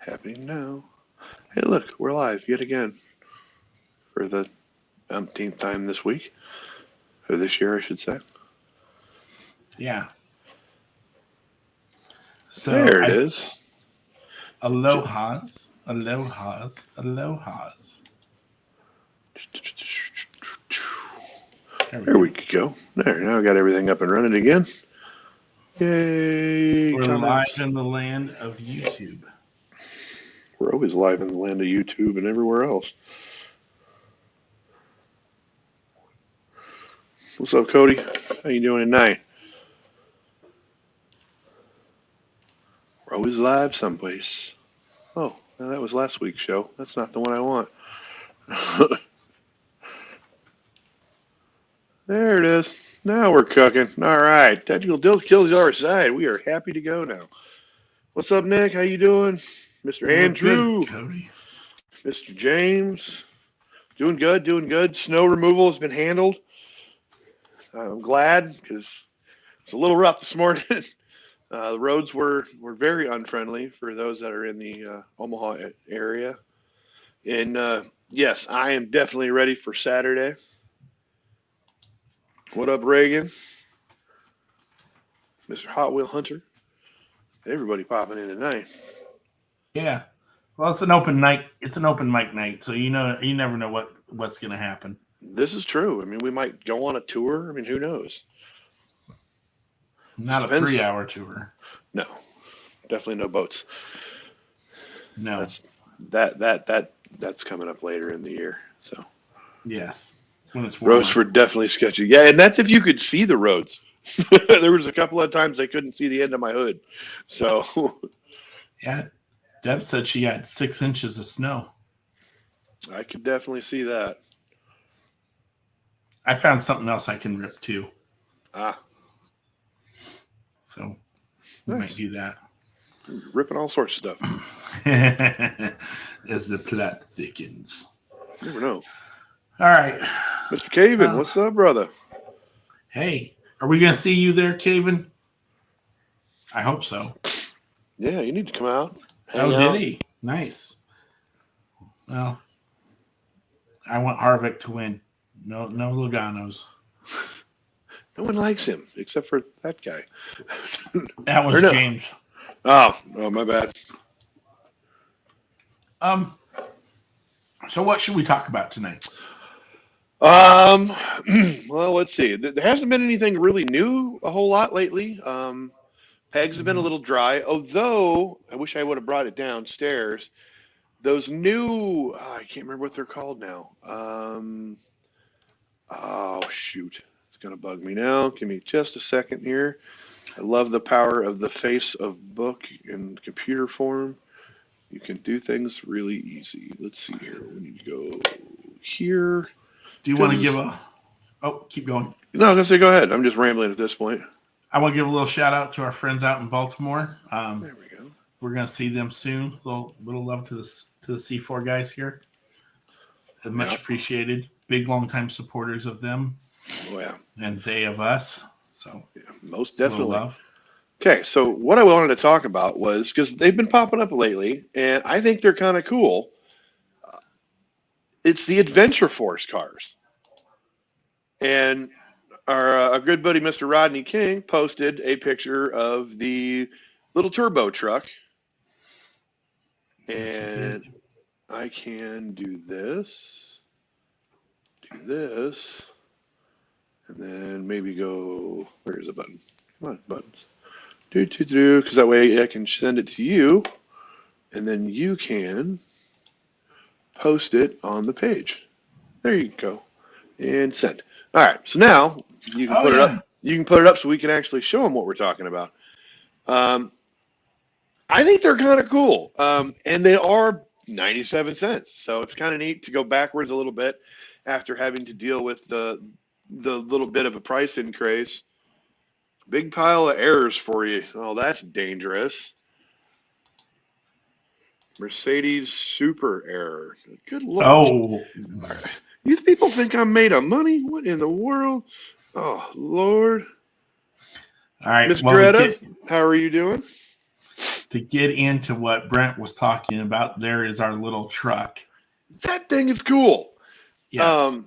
Happening now. Hey, look, we're live yet again for the umpteenth time this week, or this year, I should say. Yeah. So there it is. Alohas. There we go. There, now I got everything up and running again. Yay! We're comments. live in the land of YouTube. We're always live in the land of YouTube and everywhere else. What's up, Cody? How you doing tonight? We're always live someplace. Oh, now that was last week's show. That's not the one I want. There it is. Now we're cooking. All right. Technical difficulties are aside. We are happy to go now. What's up, Nick? How you doing? Mr. Andrew. Good, Cody. Mr. James. Doing good, doing good. Snow removal has been handled. I'm glad because it's a little rough this morning. The roads were very unfriendly for those that are in the Omaha area. And yes, I am definitely ready for Saturday. What up, Reagan? Mr. Hot Wheel Hunter. Everybody popping in tonight. Yeah. Well, it's an open night. It's an open mic night, so you never know what's going to happen. This is true. I mean, we might go on a tour. I mean, who knows? Not a 3-hour tour. No, definitely no boats. No. That's coming up later in the year. So yes, when it's warmer. Roads were definitely sketchy. Yeah, and that's if you could see the roads. There was a couple of times I couldn't see the end of my hood. So yeah, Deb said she had 6 inches of snow. I could definitely see that. I found something else I can rip too. So we might do that. Ripping all sorts of stuff. As the plot thickens. You never know. All right. Mr. Caven, what's up, brother? Hey, are we going to see you there, Caven? I hope so. Yeah, you need to come out. Did he? Nice. Well, I want Harvick to win. No Logano's. No one likes him except for that guy. That was James. Oh, my bad. So what should we talk about tonight? Well, let's see. There hasn't been anything really new a whole lot lately. Pegs have been a little dry, although I wish I would have brought it downstairs. Those new, I can't remember what they're called now. Oh, shoot. It's going to bug me now. Give me just a second here. I love the power of the face of book in computer form. You can do things really easy. Let's see here. We need to go here. Do you want to give a... Oh, keep going. No, I was going to say go ahead. I'm just rambling at this point. I want to give a little shout out to our friends out in Baltimore. There we go. We're going to see them soon. Little love to the C4 guys here. Much appreciated. Big long-time supporters of them. Oh, yeah. And they of us. So yeah, most definitely. Love. Okay, so what I wanted to talk about was, because they've been popping up lately, and I think they're kind of cool. It's the Adventure Force cars. And our good buddy, Mr. Rodney King, posted a picture of the little turbo truck. And I can do this, and then maybe go, where's the button? Come on, buttons. Because that way I can send it to you, and then you can post it on the page. There you go. And send. All right, so now you can put it up. You can put it up so we can actually show them what we're talking about. I think they're kind of cool, and they are 97 cents. So it's kind of neat to go backwards a little bit after having to deal with the little bit of a price increase. Big pile of errors for you. Oh, that's dangerous. Mercedes super error. Good Lord. Oh. You people think I'm made of money? What in the world? Oh, Lord. All right. Miss Greta, how are you doing? to get into what Brent was talking about, there is our little truck. That thing is cool. Yes.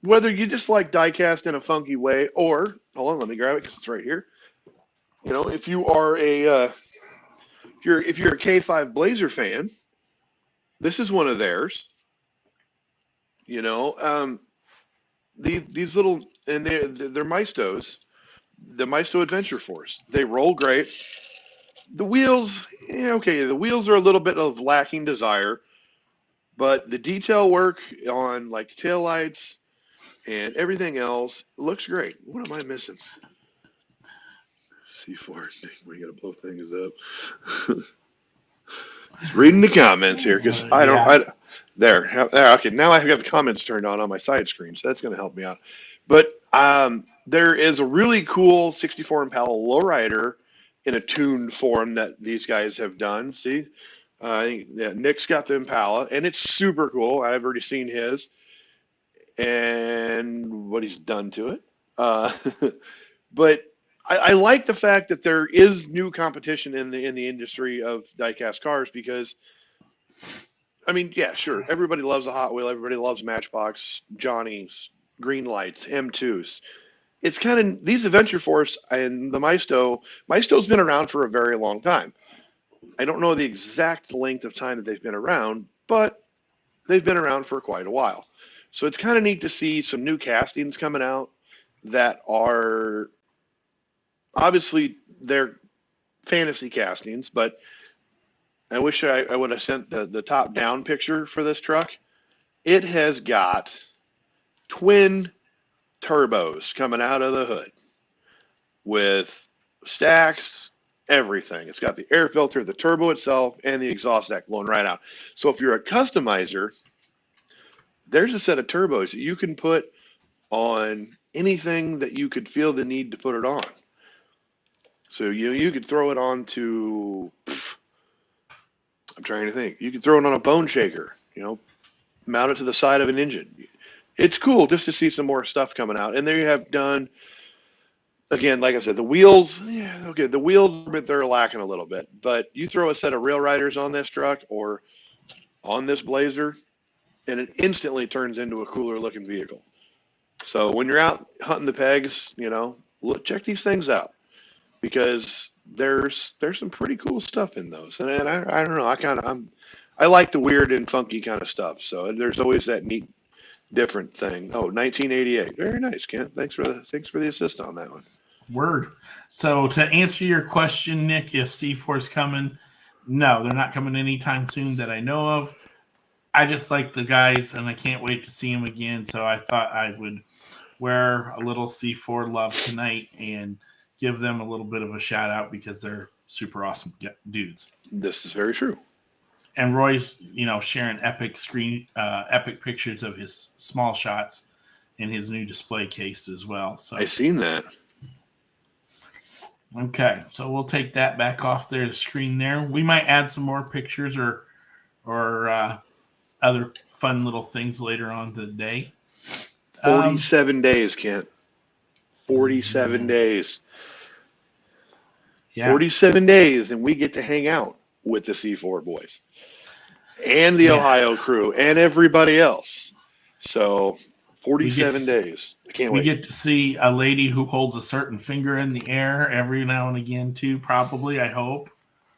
Whether you just like diecast in a funky way, or hold on, let me grab it because it's right here. You know, if you are if you're a K5 Blazer fan, this is one of theirs. You know, these little, and they're Maistos, the Maisto Adventure Force. They roll great. The wheels, okay, the wheels are a little bit of lacking desire, but the detail work on like the tail lights and everything else looks great. What am I missing? C4. We gotta blow things up. Just reading the comments here because there. Okay, now I have the comments turned on my side screen, so that's going to help me out. But there is a really cool 64 Impala lowrider in a tuned form that these guys have done. See, Nick's got the Impala, and it's super cool. I've already seen his and what he's done to it. But I like the fact that there is new competition in the industry of diecast cars because, I mean, yeah, sure, everybody loves a Hot Wheel, everybody loves Matchbox, Johnny's, Greenlights, M2s. It's kind of these Adventure Force and the Maisto. Maisto's been around for a very long time. I don't know the exact length of time that they've been around, but they've been around for quite a while. So it's kind of neat to see some new castings coming out that are obviously they're fantasy castings, but I wish I would have sent the top down picture for this truck. It has got twin turbos coming out of the hood with stacks, everything. It's got the air filter, the turbo itself, and the exhaust stack blowing right out. So if you're a customizer, there's a set of turbos that you can put on anything that you could feel the need to put it on. So you could throw it onto, I'm trying to think. You could throw it on a bone shaker, mount it to the side of an engine. It's cool just to see some more stuff coming out. And there you have done, again, like I said, the wheels, okay, the wheels, they're lacking a little bit. But you throw a set of rail riders on this truck or on this Blazer, and it instantly turns into a cooler looking vehicle. So when you're out hunting the pegs, check these things out. Because there's some pretty cool stuff in those, and I don't know, I like the weird and funky kind of stuff. So there's always that neat, different thing. Oh, 1988, very nice, Kent. Thanks for the assist on that one. Word. So to answer your question, Nick, if C4's coming, no, they're not coming anytime soon that I know of. I just like the guys, and I can't wait to see them again. So I thought I would wear a little C4 love tonight and give them a little bit of a shout out because they're super awesome dudes. This is very true. And Roy's, sharing epic pictures of his small shots in his new display case as well. So I seen that. Okay, so we'll take that back off the screen there. We might add some more pictures or other fun little things later on the day. 47 days, Kent. 47 days. Yeah. 47 days, and we get to hang out with the C4 boys and the Ohio crew and everybody else. So 47 days. I can't wait. We get to see a lady who holds a certain finger in the air every now and again too, probably, I hope.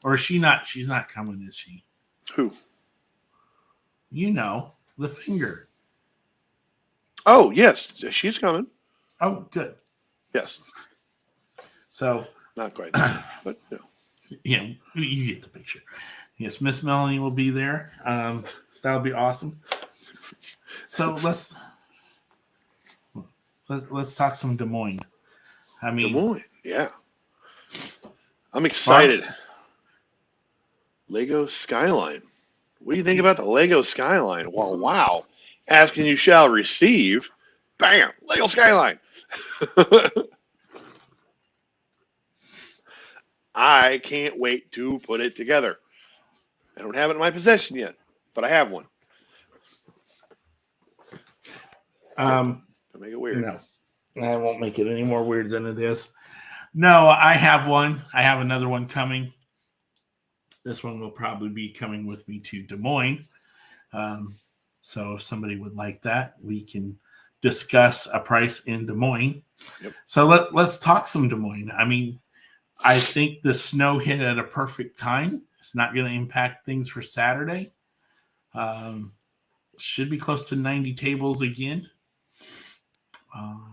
Or is she not? She's not coming, is she? Who? The finger. Oh, yes. She's coming. Oh, good. Yes. So not quite that, but no. Yeah, you get the picture. Yes, Miss Melanie will be there. That'll be awesome. So let's talk some Des Moines. Des Moines, yeah. I'm excited. Lego Skyline. What do you think about the Lego Skyline? Well, wow. Asking you shall receive. Bam! Lego Skyline. I can't wait to put it together. I don't have it in my possession yet, but I have one. Don't make it weird. No, I won't make it any more weird than it is. No, I have one. I have another one coming. This one will probably be coming with me to Des Moines. So if somebody would like that, we can discuss a price in Des Moines. Yep. So let's talk some Des Moines. I mean, I think the snow hit at a perfect time. It's not going to impact things for Saturday. Should be close to 90 tables again.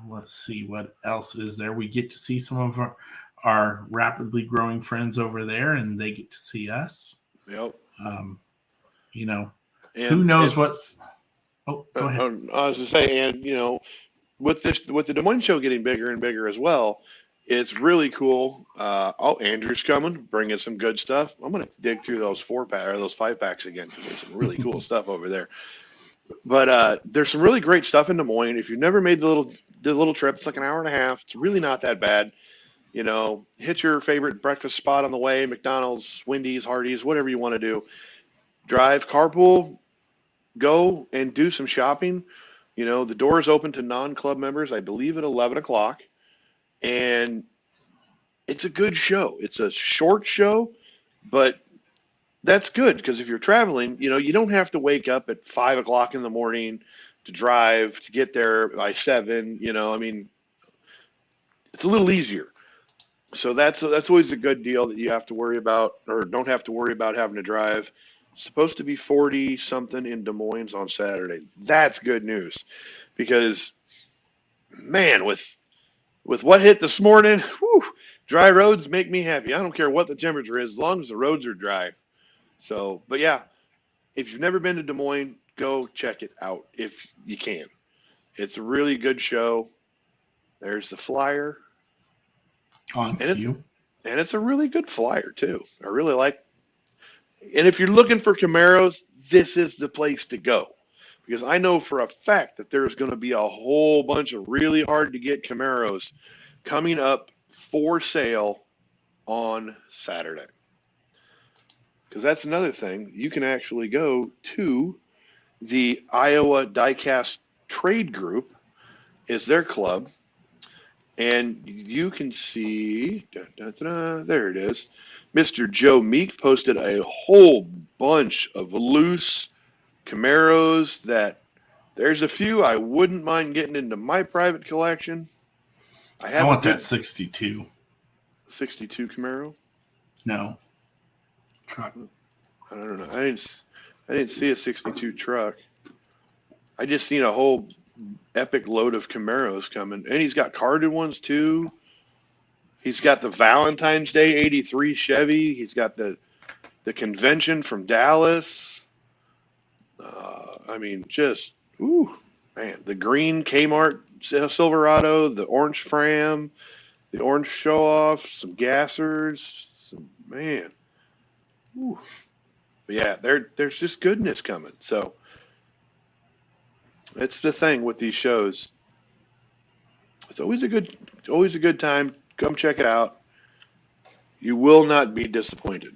Let's see what else is there. We get to see some of our rapidly growing friends over there, and they get to see us. Yep. You know, who knows what's. Oh, go ahead. I was to say, and with the Des Moines show getting bigger and bigger as well, it's really cool. Andrew's coming, bringing some good stuff. I'm gonna dig through those 4-pack or those 5-packs again because there's some really cool stuff over there. But there's some really great stuff in Des Moines. If you've never made the little trip, it's like an hour and a half. It's really not that bad. Hit your favorite breakfast spot on the way: McDonald's, Wendy's, Hardee's, whatever you want to do. Drive, carpool, go and do some shopping. The doors open to non-club members, I believe, at 11 o'clock. And it's a good show. It's a short show, but that's good because if you're traveling, you don't have to wake up at 5 o'clock in the morning to drive to get there by 7. I mean, it's a little easier. So that's always a good deal that you have to worry about or don't have to worry about having to drive. It's supposed to be 40 something in Des Moines on Saturday. That's good news because, man, with what hit this morning, dry roads make me happy. I don't care what the temperature is as long as the roads are dry. So, but yeah, if you've never been to Des Moines, go check it out if you can. It's a really good show. There's the flyer. On cue. And it's a really good flyer too. I really like. And if you're looking for Camaros, this is the place to go. Because I know for a fact that there's going to be a whole bunch of really hard to get Camaros coming up for sale on Saturday. Because that's another thing. You can actually go to the Iowa Diecast Trade Group, is their club, and you can see, there it is. Mr. Joe Meek posted a whole bunch of loose Camaros that there's a few I wouldn't mind getting into my private collection. I want that 62. 62 Camaro? No. Truck. I don't know. I didn't see a 62 truck. I just seen a whole epic load of Camaros coming. And he's got carded ones too. He's got the Valentine's Day 83 Chevy. He's got the convention from Dallas. I mean, just, man. The green Kmart Silverado, the orange Fram, the orange show-off, some gassers, man. Ooh. But yeah, there's just goodness coming. So it's the thing with these shows. It's always a good time. Come check it out. You will not be disappointed.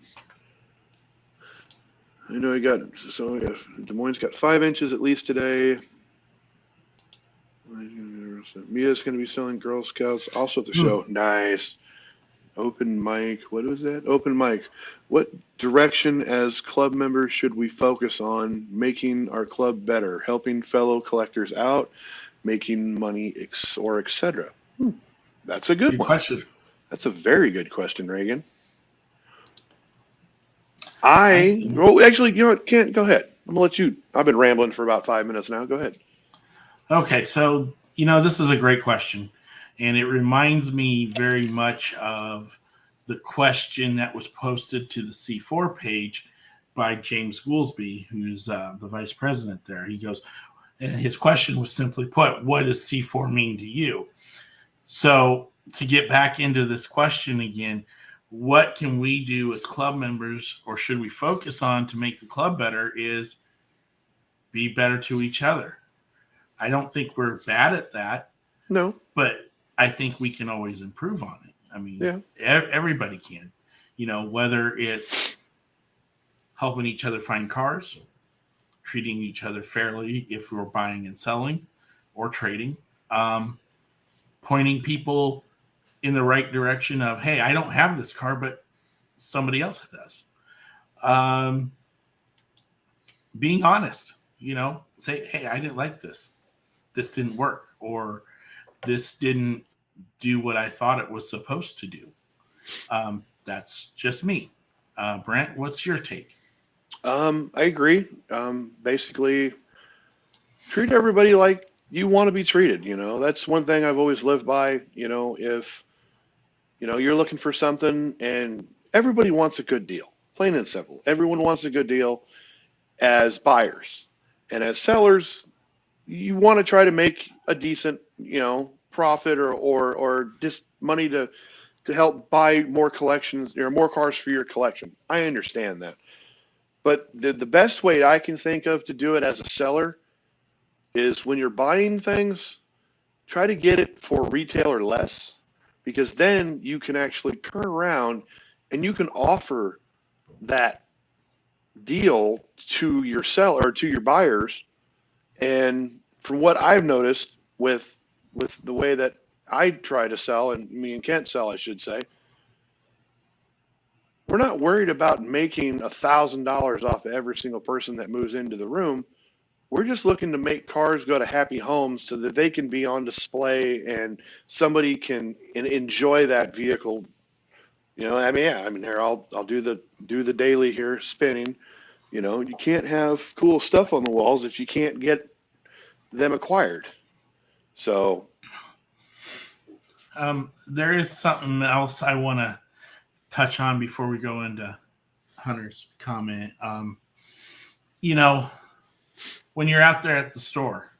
I know Des Moines got 5 inches at least today. Mia's going to be selling Girl Scouts also at the show. Nice. Open mic. What was that? Open mic. What direction as club members should we focus on making our club better, helping fellow collectors out, making money, or etc.? That's a good one. Question. That's a very good question, Reagan. Actually, you know what, Kent, go ahead. I'm gonna let you. I've been rambling for about 5 minutes now. Go ahead. Okay, so this is a great question, and it reminds me very much of the question that was posted to the C4 page by James Goolsby, who's the vice president there. He goes, and his question was simply put, what does C4 mean to you? So to get back into this question again, what can we do as club members, or should we focus on to make the club better, is be better to each other. I don't think we're bad at that. No. But I think we can always improve on it. I mean, everybody can. Whether it's helping each other find cars, treating each other fairly if we're buying and selling or trading, pointing people in the right direction of, hey, I don't have this car, but somebody else does. Um, being honest, say, hey, I didn't like this. This didn't work, or this didn't do what I thought it was supposed to do. That's just me. Brent, what's your take? I agree. Basically, treat everybody like you want to be treated. That's one thing I've always lived by. If you're looking for something and everybody wants a good deal, plain and simple. Everyone wants a good deal as buyers, and as sellers, you want to try to make a decent, profit or just money to help buy more collections or more cars for your collection. I understand that. But the best way I can think of to do it as a seller is when you're buying things, try to get it for retail or less, because then you can actually turn around and you can offer that deal to your seller or to your buyers. And from what I've noticed with the way that I try to sell, and me and Kent sell, I should say, we're not worried about making $1,000 off of every single person that moves into the room. We're just looking to make cars go to happy homes so that they can be on display and somebody can enjoy that vehicle. Here I'll do the daily here spinning. You can't have cool stuff on the walls if you can't get them acquired. So there is something else I want to touch on before we go into Hunter's comment. When you're out there at the store,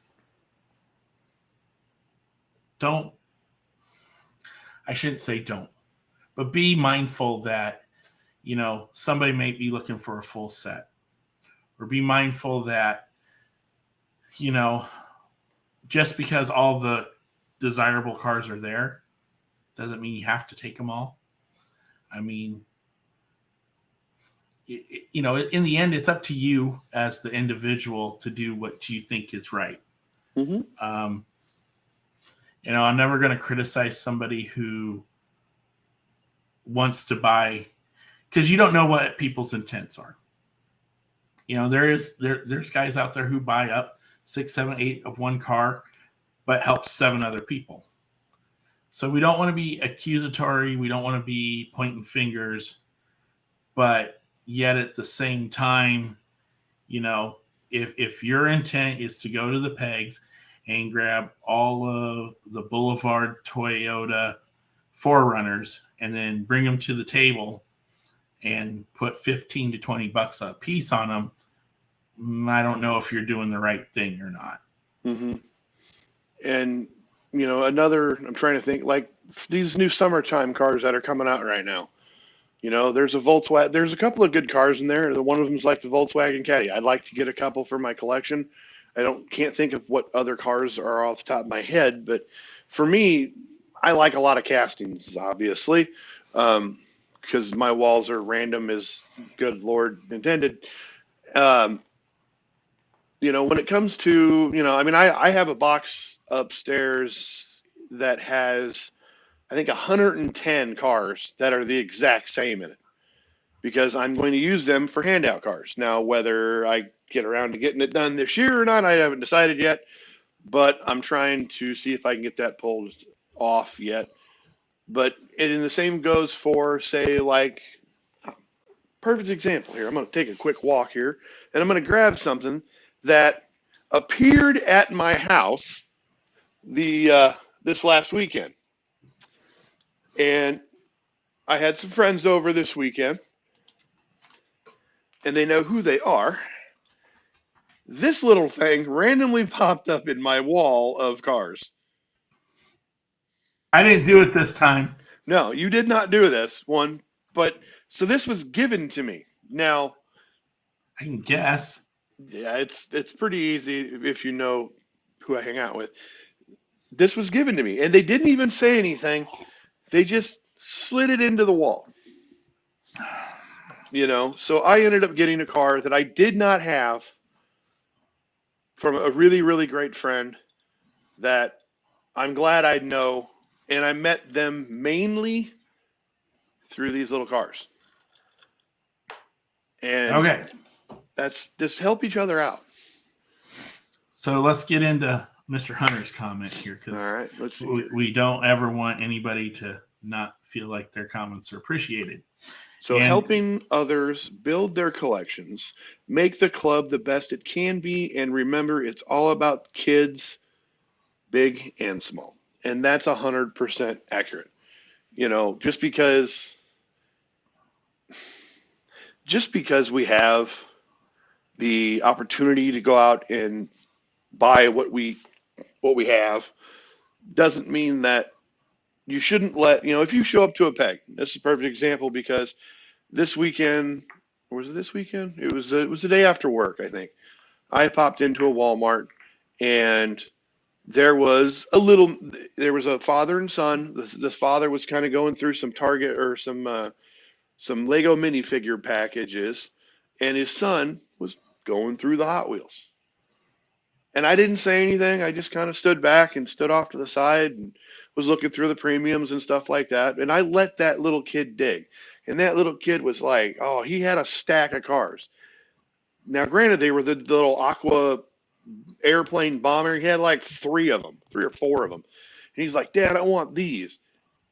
I shouldn't say don't, but be mindful that, somebody may be looking for a full set, or be mindful that, just because all the desirable cars are there doesn't mean you have to take them all. I mean, in the end, it's up to you as the individual to do what you think is right. mm-hmm. I'm never going to criticize somebody who wants to buy, because you don't know what people's intents are. There's guys out there who buy up 6, 7, 8 of one car, but helps 7 other people. So we don't want to be accusatory. We don't want to be pointing fingers, but yet at the same time, if your intent is to go to the pegs and grab all of the Boulevard Toyota 4Runners and then bring them to the table and put 15 to 20 bucks a piece on them, I don't know if you're doing the right thing or not. Mm-hmm. And I'm trying to think, like these new summertime cars that are coming out right now. There's a Volkswagen. There's a couple of good cars in there. One of them is like the Volkswagen Caddy. I'd like to get a couple for my collection. Can't think of what other cars are off the top of my head, but for me, I like a lot of castings, obviously, because my walls are random as good Lord intended. When it comes to, I have a box upstairs that has, I think, 110 cars that are the exact same in it, because I'm going to use them for handout cars. Now, whether I get around to getting it done this year or not, I haven't decided yet, but I'm trying to see if I can get that pulled off yet. But and the same goes for, say, like, perfect example here. I'm going to take a quick walk here, and I'm going to grab something that appeared at my house this last weekend. And I had some friends over this weekend, and they know who they are. This little thing randomly popped up in my wall of cars. I didn't do it this time. No, you did not do this one, but so this was given to me. Now, I can guess. Yeah, it's pretty easy if you know who I hang out with. This was given to me, and they didn't even say anything. They just slid it into the wall. So I ended up getting a car that I did not have from a really, really great friend that I'm glad I know, and I met them mainly through these little cars. And Okay. that's just help each other out. So let's get into Mr. Hunter's comment here, because All right, let's see. we don't ever want anybody to not feel like their comments are appreciated. So helping others build their collections, make the club the best it can be, and remember it's all about kids, big and small. And that's 100% accurate. Just because we have the opportunity to go out and buy what we have doesn't mean that you shouldn't if you show up to a peg. This is a perfect example because this weekend, or was it this weekend? It was the day after work, I think. I popped into a Walmart and there was a father and son. This father was kind of going through some Target or some Lego minifigure packages, and his son was going through the Hot Wheels. And I didn't say anything. I just kind of stood back and stood off to the side and was looking through the premiums and stuff like that. And I let that little kid dig. And that little kid was like, oh, he had a stack of cars. Now, granted, they were the little aqua airplane bomber. He had like three or four of them. And he's like, Dad, I want these.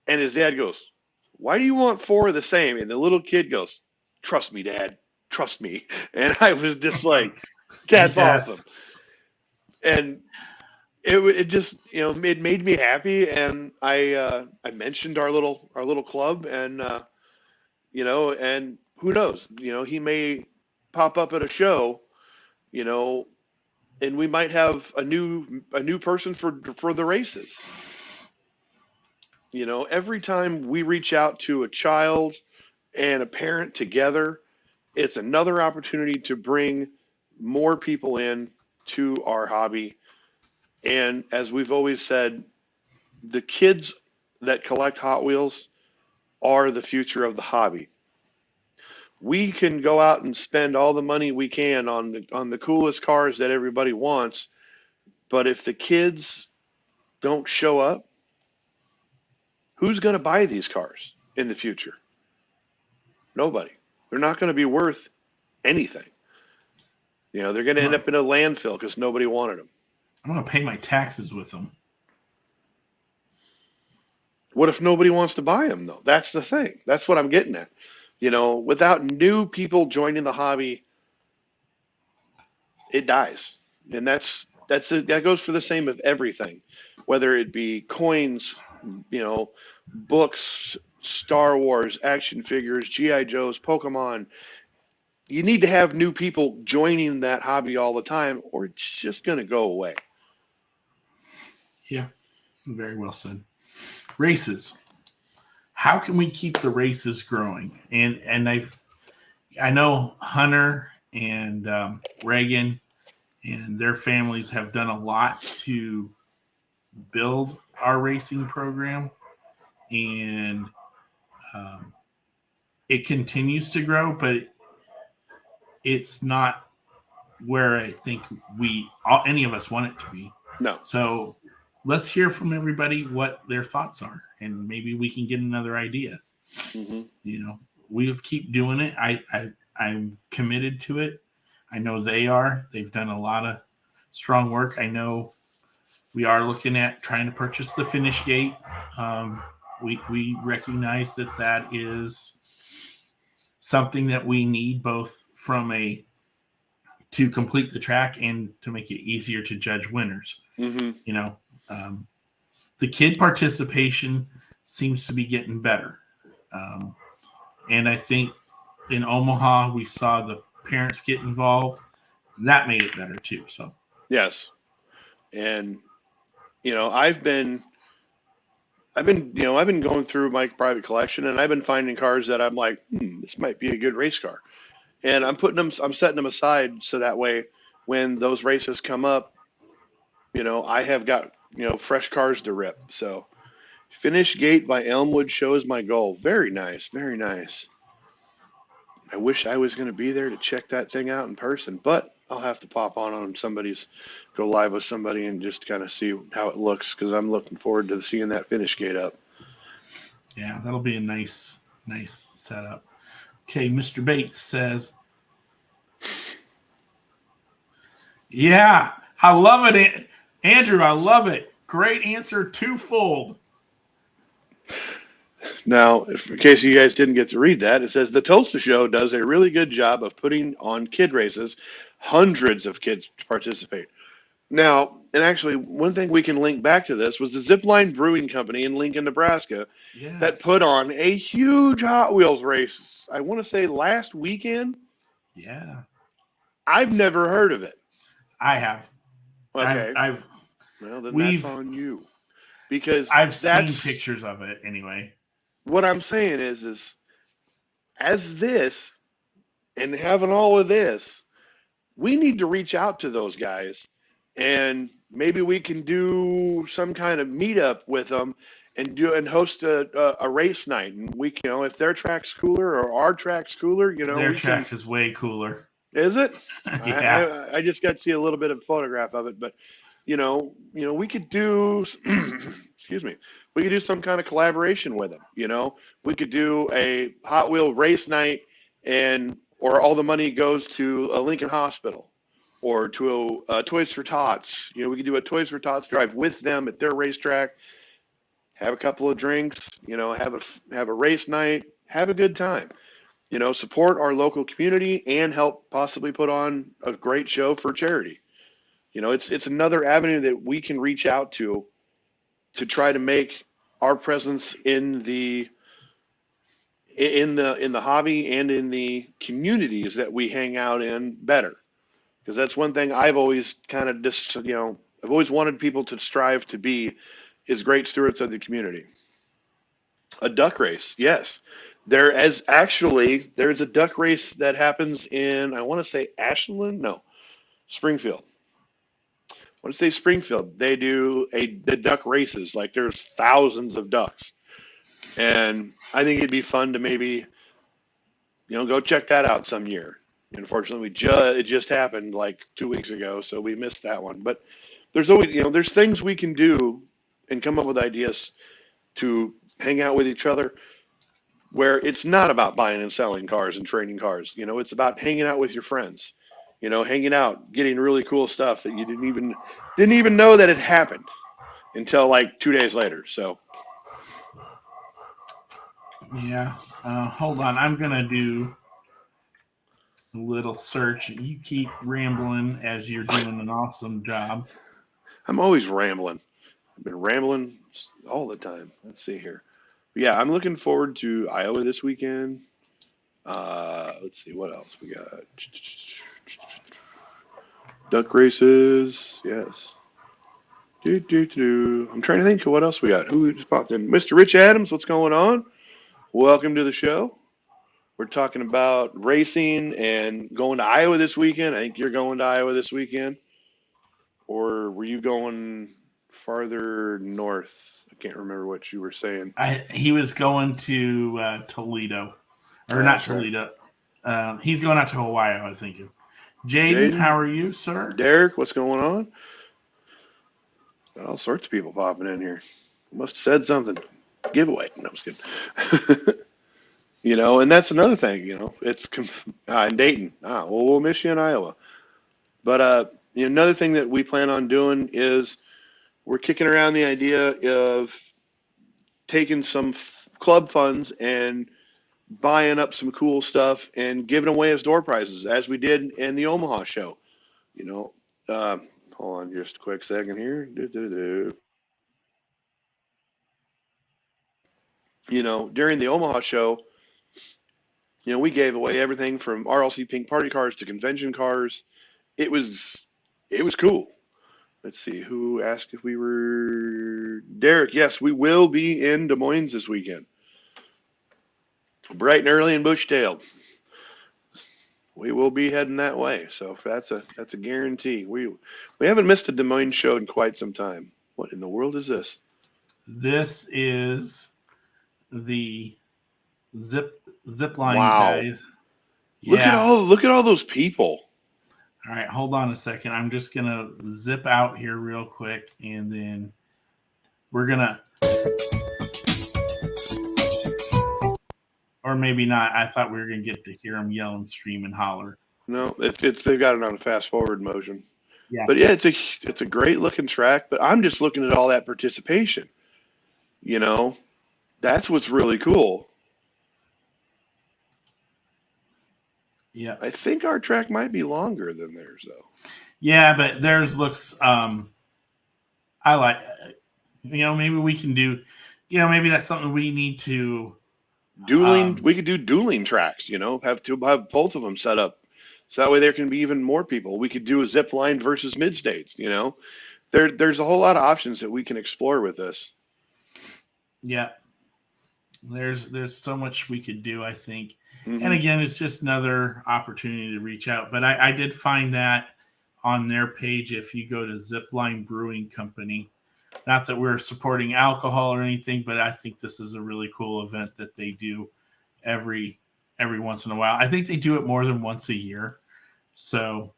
And his dad goes, why do you want four of the same? And the little kid goes, trust me, Dad, trust me. And I was just like, that's awesome. And it just it made me happy, and I mentioned our little club, and and who knows, he may pop up at a show, and we might have a new person for the races. Every time we reach out to a child and a parent together, it's another opportunity to bring more people in to our hobby. And as we've always said, the kids that collect Hot Wheels are the future of the hobby. We can go out and spend all the money we can on the coolest cars that everybody wants, but if the kids don't show up, who's going to buy these cars in the future? Nobody. They're not going to be worth anything. They're going to end up in a landfill because nobody wanted them. I'm going to pay my taxes with them. What if nobody wants to buy them, though? That's the thing. That's what I'm getting at. Without new people joining the hobby, it dies. And that goes for the same with everything, whether it be coins, books, Star Wars, action figures, G.I. Joes, Pokemon. You need to have new people joining that hobby all the time, or it's just going to go away. Yeah, very well said. Races. How can we keep the races growing? And I know Hunter and Reagan and their families have done a lot to build our racing program, and it continues to grow, but it's not where I think any of us want it to be. No. So let's hear from everybody what their thoughts are, and maybe we can get another idea. Mm-hmm. We'll keep doing it. I'm committed to it. I know they are. They've done a lot of strong work. I know we are looking at trying to purchase the finish gate. We recognize that is something that we need, both to complete the track and to make it easier to judge winners. Mm-hmm. The kid participation seems to be getting better. And I think in Omaha, we saw the parents get involved. That made it better too. So yes. And, I've been going through my private collection, and I've been finding cars that I'm like, this might be a good race car. And I'm setting them aside so that way when those races come up, I have got, fresh cars to rip. So finish gate by Elmwood shows my goal. Very nice. Very nice. I wish I was going to be there to check that thing out in person, but I'll have to pop on go live with somebody and just kind of see how it looks, because I'm looking forward to seeing that finish gate up. Yeah, that'll be a nice setup. Okay, Mr. Bates says, Yeah, I love it, Andrew. I love it. Great answer, twofold. Now, in case you guys didn't get to read that, it says the Tulsa Show does a really good job of putting on kid races. Hundreds of kids participate. Now, and actually, one thing we can link back to this was the Zipline Brewing Company in Lincoln, Nebraska, that Yes. put on a huge Hot Wheels race. I want to say last weekend. Yeah, I've never heard of it. I have. Okay, I've well then that's we've on you because I've seen that's pictures of it anyway. what I'm saying is as this and having all of this, we need to reach out to those guys and maybe we can do some kind of meetup with them and host a race night and if their track's cooler or our track's cooler Their we can. track is way cooler. Is it? Yeah, I just got to see a little bit of photograph of it, but we could do excuse me, we could do some kind of collaboration with them. We could do a Hot Wheel race night and or all the money goes to a Lincoln Hospital or to a Toys for Tots. We could do a Toys for Tots drive with them at their racetrack, have a couple of drinks, have a race night, have a good time. Support our local community and help possibly put on a great show for charity. It's another avenue that we can reach out to try to make our presence in the hobby and in the communities that we hang out in better. Because that's one thing I've always kind of just I've always wanted people to strive to be is great stewards of the community. A duck race, yes. There's a duck race that happens in I want to say Ashland, no, Springfield. I want to say Springfield. They do the duck races. Like there's thousands of ducks, and I think it'd be fun to maybe go check that out some year. Unfortunately, it just happened like 2 weeks ago, so we missed that one. But there's always there's things we can do and come up with ideas to hang out with each other where it's not about buying and selling cars and trading cars. It's about hanging out with your friends. Hanging out, getting really cool stuff that you didn't even know that it happened until like 2 days later. So yeah. Hold on, I'm gonna do a little search. You keep rambling as you're doing an awesome job. I'm always rambling. I've been rambling all the time. Let's see here. But yeah, I'm looking forward to Iowa this weekend. Let's see what else we got. Duck races, yes. I'm trying to think of what else we got. Who just popped in? Mr. Rich Adams, what's going on? Welcome to the show. We're talking about racing and going to Iowa this weekend. I think you're going to Iowa this weekend. Or were you going farther north? I can't remember what you were saying. He was going to Toledo, or not That's right. Toledo. He's going out to Hawaii, I think. Jaden, Jaden, how are you, sir? Derek, what's going on? Got all sorts of people popping in here. Must have said something. Giveaway. No, I'm just kidding. And that's another thing. It's in Dayton. Well, we'll miss you in Iowa. But another thing that we plan on doing is we're kicking around the idea of taking some club funds and buying up some cool stuff and giving away as door prizes, as we did in the Omaha show. You know, hold on just a quick second here. During the Omaha show, we gave away everything from RLC Pink Party cars to convention cars. It was cool. Let's see, who asked if we were Derek. Yes, we will be in Des Moines this weekend. Bright and early in Bushdale. We will be heading that way. So that's a guarantee. We haven't missed a Des Moines show in quite some time. What in the world is this? This is the zip line Wow. guys. Yeah. Look at all those people. All right, hold on a second. I'm just gonna zip out here real quick, and then we're gonna, or maybe not. I thought we were gonna get to hear them yell and scream and holler. No, it's they've got it on a fast forward motion. Yeah. But yeah, it's a great looking track. But I'm just looking at all that participation. You know, that's what's really cool. Yeah. I think our track might be longer than theirs though. Yeah, but theirs looks I like maybe we can do maybe that's something we need to Dueling, um we could do dueling tracks. Have both of them set up, so that way there can be even more people. We could do a zip line versus mid states. There's a whole lot of options that we can explore with this. yeah, there's so much we could do, I think. And Hmm. again, it's just another opportunity to reach out. But I did find that on their page, if you go to Zipline Brewing Company, not that we're supporting alcohol or anything, but I think this is a really cool event that they do every once in a while. I think they do it more than once a year. So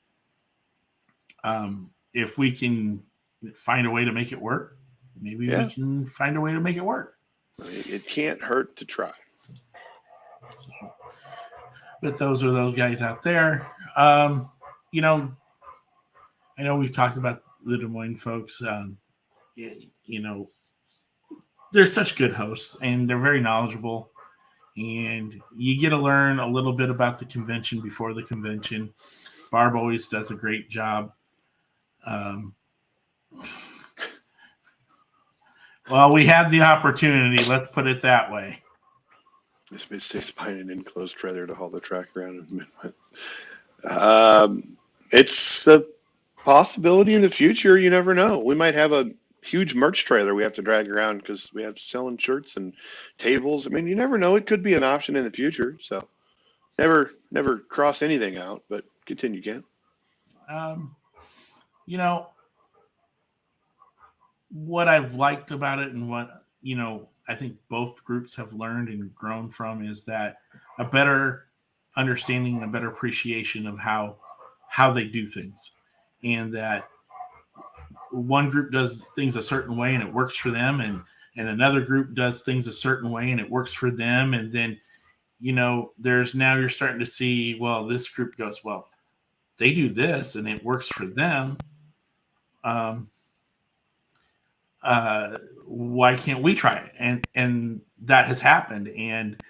if we can find a way to make it work, maybe we Yeah, can find a way to make it work. it can't hurt to try. So, but those are those guys out there. You know, I know we've talked about the Des Moines folks. You know, they're such good hosts and they're very knowledgeable. And you get to learn a little bit about the convention before the convention. Barb always does a great job. Um, well, we had the opportunity. Let's put it that way. This mid-state's buying an enclosed trailer to haul the track around. It's a possibility in the future. You never know. We might have a huge merch trailer we have to drag around because we have selling shirts and tables. I mean, you never know. It could be an option in the future. So never cross anything out. But continue, Ken. Um, you know, what I've liked about it and what, I think both groups have learned and grown from is that a better understanding and a better appreciation of how they do things. And that one group does things a certain way and it works for them and another group does things a certain way and it works for them. And then, there's now you're starting to see, well, this group goes, well, they do this and it works for them. Um, why can't we try it? And that has happened, and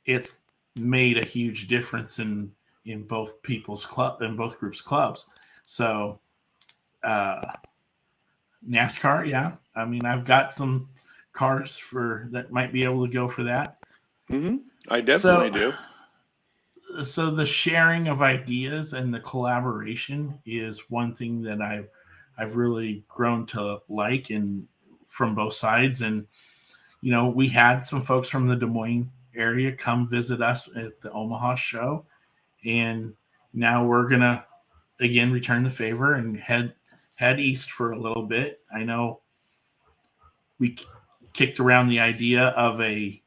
it's made a huge difference in both people's club in both groups' clubs. So uh, NASCAR, yeah. I mean, I've got some cars for that might be able to go for that. Hmm. I definitely So do. so the sharing of ideas and the collaboration is one thing that I've really grown to like and from both sides. And we had some folks from the Des Moines area come visit us at the Omaha show, and now we're gonna again return the favor and head east for a little bit. I know we kicked around the idea of a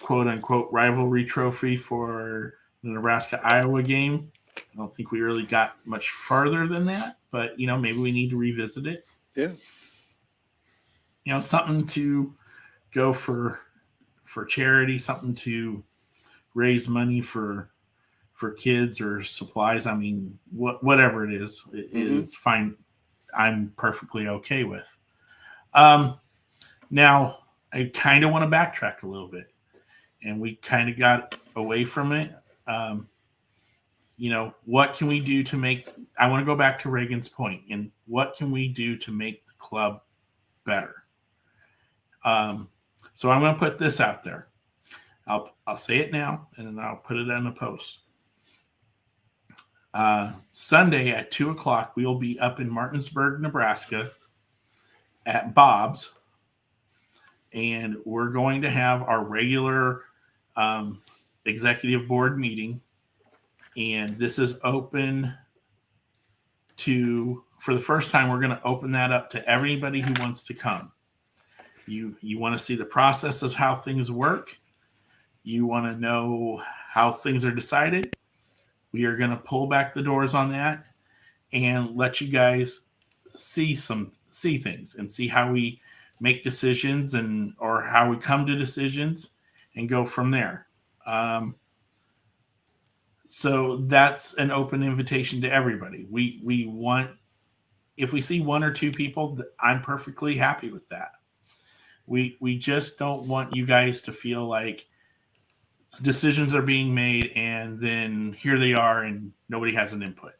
quote unquote rivalry trophy for the Nebraska Iowa game. I don't think we really got much farther than that, but maybe we need to revisit it. Yeah. Something to go for charity, something to raise money for kids or supplies. I mean, whatever it Hmm. is fine. I'm perfectly okay with. Now I kind of want to backtrack a little bit, and we kind of got away from it. Um, what can we do to make? I want to go back to Reagan's point, and what can we do to make the club better? Um, so I'm going to put this out there. I'll say it now, and then I'll put it in a post. Sunday at 2:00, we will be up in Martinsburg, Nebraska, at Bob's, and we're going to have our regular executive board meeting. And this is open for the first time, we're going to open that up to everybody who wants to come. You want to see the process of how things work. You want to know how things are decided. We are going to pull back the doors on that and let you guys see things and see how we make decisions or how we come to decisions and go from there. So that's an open invitation to everybody. We want, if we see one or two people, I'm perfectly happy with that. We just don't want you guys to feel like decisions are being made and then here they are and nobody has an input.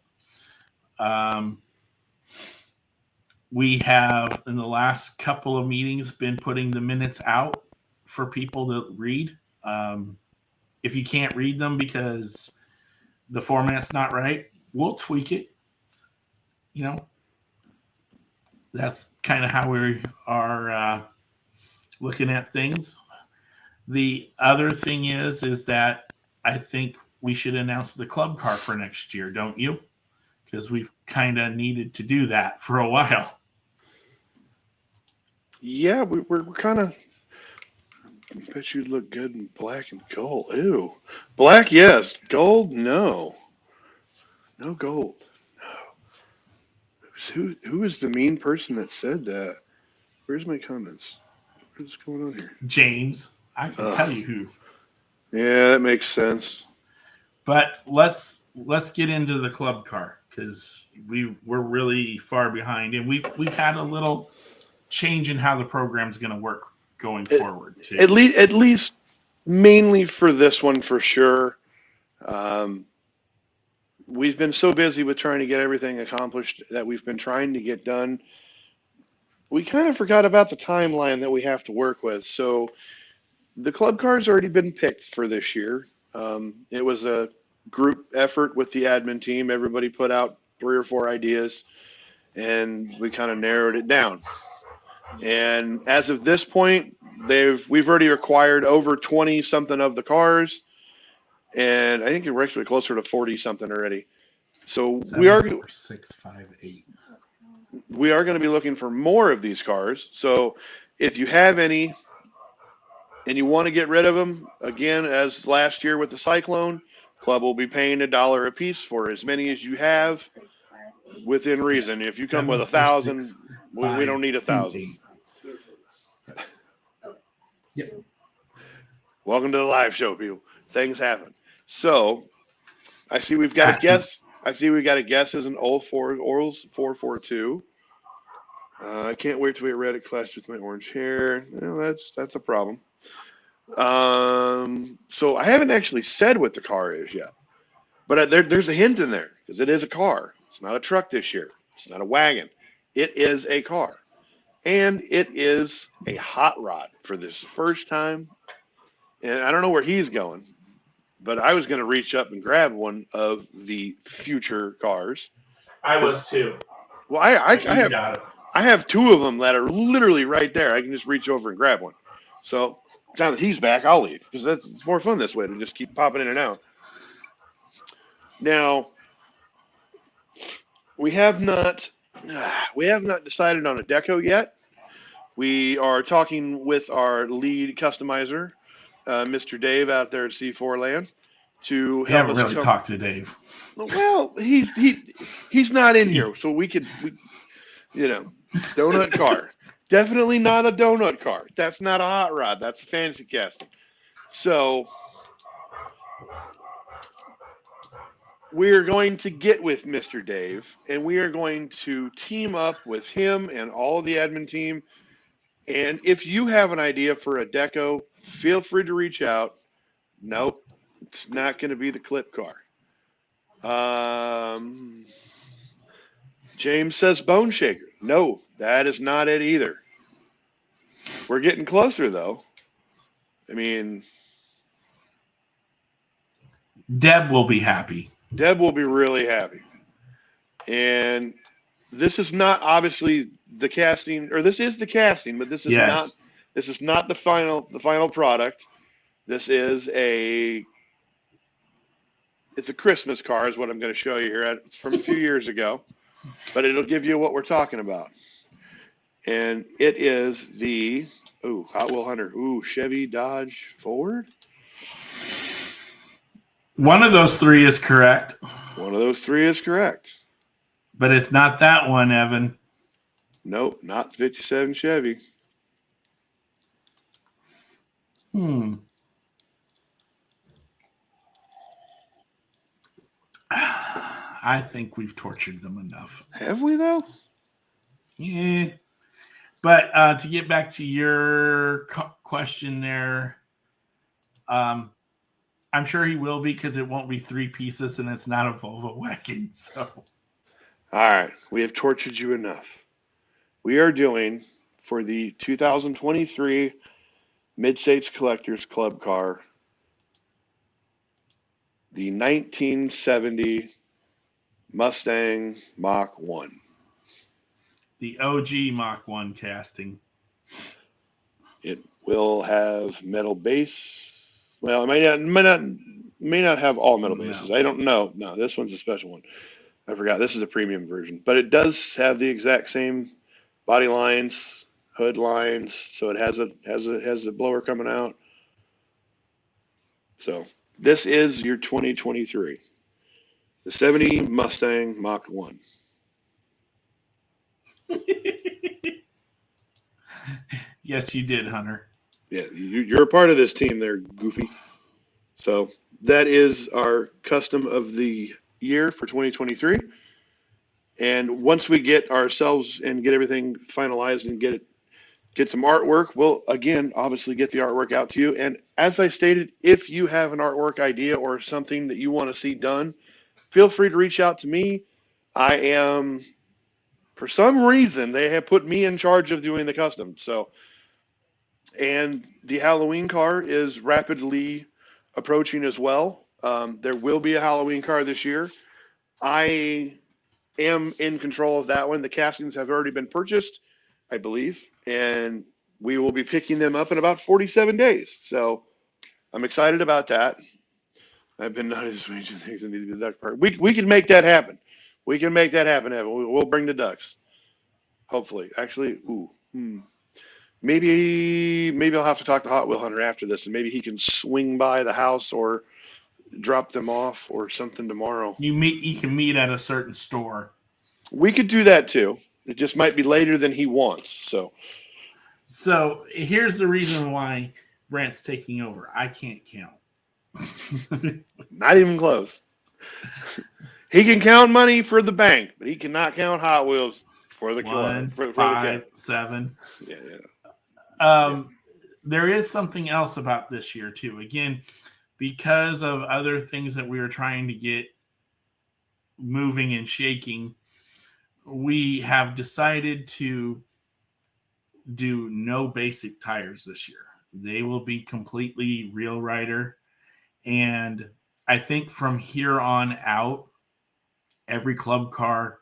We have in the last couple of meetings been putting the minutes out for people to read. If you can't read them because the format's not right, we'll tweak it. You know, that's kind of how we are looking at things. The other thing is that I think we should announce the club car for next year, don't you? Because we've kind of needed to do that for a while. Yeah, we're kind of. I bet you'd look good in black and gold. Ew. Black, yes. Gold, no. No gold. Who is the mean person that said that? Where's my comments? What's going on here? James, I can tell you who. Yeah, that makes sense. But let's get into the club car because we're really far behind, and we've had a little change in how the program's going to work going forward. Too. At least mainly for this one for sure. We've been so busy with trying to get everything accomplished that we've been trying to get done. We kind of forgot about the timeline that we have to work with. So the club car's already been picked for this year. It was a group effort with the admin team. Everybody put out 3 or 4 ideas, and we kind of narrowed it down. And as of this point, we've already acquired over 20 something of the cars, and I think we're actually closer to 40 something already. So 7, 4, 6, 5, 8. We are going to be looking for more of these cars. So if you have any and you want to get rid of them, again, as last year with the Cyclone, club will be paying $1 a piece for as many as you have within reason. If you come with 1,000, we don't need 1,000. Yep. Welcome to the live show, people. Things happen. So I see we've got a guess. I see we got a guess as an old Orals 442. I can't wait till we get red at clash with my orange hair. Well, that's a problem. So I haven't actually said what the car is yet, but there's a hint in there because it is a car. It's not a truck this year. It's not a wagon. It is a car, and it is a hot rod for this first time. And I don't know where he's going, but I was going to reach up and grab one of the future cars. I was too. Well, I have 2 of them that are literally right there. I can just reach over and grab one. So now that he's back, I'll leave because it's more fun this way to just keep popping in and out. Now, we have not decided on a deco yet. We are talking with our lead customizer, Mr. Dave out there at C4 Land, to help us. You haven't really talked to Dave. Well, he's not in here, so we donut car. Definitely not a donut car. That's not a hot rod. That's fantasy casting. So we're going to get with Mr. Dave, and we are going to team up with him and all of the admin team. And if you have an idea for a deco, feel free to reach out. Nope, it's not going to be the clip car. James says Bone Shaker. No, that is not it either. We're getting closer, though. I mean, Deb will be happy. Deb will be really happy. And this is not obviously the casting, or this is the casting, but this is not the final product. This is it's a Christmas car is what I'm going to show you here from a few years ago, but it'll give you what we're talking about. And it is the Hot Wheel Hunter. Chevy, Dodge, Ford. One of those 3 is correct. One of those 3 is correct. But it's not that one, Evan. Nope, not 57 Chevy. I think we've tortured them enough. Have we, though? Yeah. But to get back to your question there, I'm sure he will be because it won't be 3 pieces and it's not a Volvo wagon. So, All right. We have tortured you enough. We are doing, for the 2023 Mid-States Collectors Club car, the 1970 Mustang Mach 1. the OG Mach 1 casting. It will have metal base. Well, it may not have all metal bases. No. I don't know. No, this one's a special one. I forgot. This is a premium version, but it does have the exact same body lines, hood lines. So it has a blower coming out. So this is your 2023, the 70 Mustang Mach 1. Yes, you did, Hunter. Yeah, you're a part of this team there, Goofy. So that is our custom of the year for 2023. And once we get ourselves and get everything finalized and get some artwork, we'll again obviously get the artwork out to you. And as I stated, if you have an artwork idea or something that you want to see done, feel free to reach out to me. I am, for some reason, they have put me in charge of doing the custom. So, and the Halloween car is rapidly approaching as well. There will be a Halloween car this year. I am in control of that one. The castings have already been purchased, I believe, and we will be picking them up in about 47 days. So I'm excited about that. I've been noticing things that need to be the duck park. We can make that happen. We can make that happen, Evan. We'll bring the ducks. Hopefully. Actually, maybe I'll have to talk to Hot Wheel Hunter after this, and maybe he can swing by the house or drop them off or something tomorrow. You can meet at a certain store. We could do that too. It just might be later than he wants. So here's the reason why Brant's taking over. I can't count. Not even close. He can count money for the bank, but he cannot count Hot Wheels for the club. 1, 5, 7. Yeah. There is something else about this year too. Again, because of other things that we were trying to get moving and shaking, we have decided to do no basic tires this year. They will be completely Real Rider. And I think from here on out, every club car,